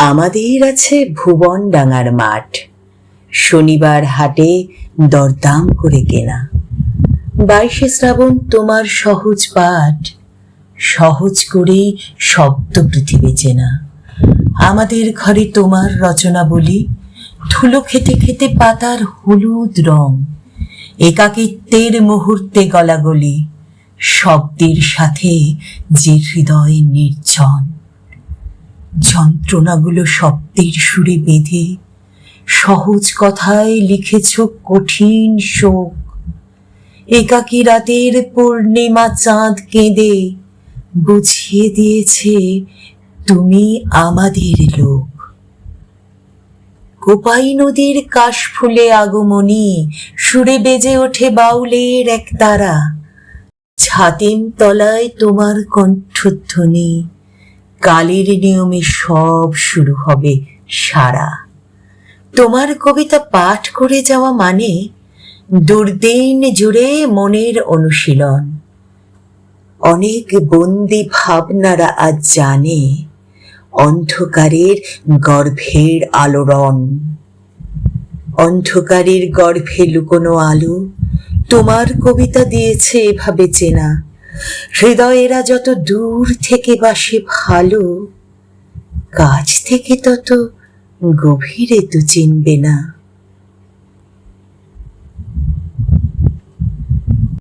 আমাদের আছে ভুবন ডাঙার মাঠ, শনিবার হাটে দরদাম করে কেনা। 22শে শ্রাবণ তোমার সহজ পাঠ, সহজ করেই শব্দ পৃথিবী চেনা। আমাদের ঘরে তোমার রচনা বলি, ধুলো খেতে খেতে পাতার হলুদ রং, একাকিত্বের মুহূর্তে গলাগলি, শব্দের সাথে যে হৃদয় নির্জন। যন্ত্রণাগুলো শব্দের সুরে বেঁধে সহজ কথায় লিখেছ কঠিন শোক। একাকী রাতের পূর্ণিমা চাঁদ কেঁদে বুঝিয়ে দিয়েছে তুমি আমাদের লোক। কোপাই নদীর কাশফুলে আগমনী, সুরে বেজে ওঠে বাউলের এক তারা। ছাতিম তলায় তোমার কণ্ঠধ্বনি, কালের নিয়মে সব শুরু হবে সারা। তোমার কবিতা পাঠ করে যাওয়া মানে দুর্দিন জুড়ে মনের অনুশীলন। অনেক বন্দি ভাবনারা আজ জানে অন্ধকারের গর্ভের আলোড়ন। অন্ধকারের গর্ভে লুকোনো আলো তোমার কবিতা দিয়েছে এভাবে চেনা। হৃদয়েরা যত দূর থেকে বাসে ভালো, কাছ থেকে তত গভীরে তো চিনবে না।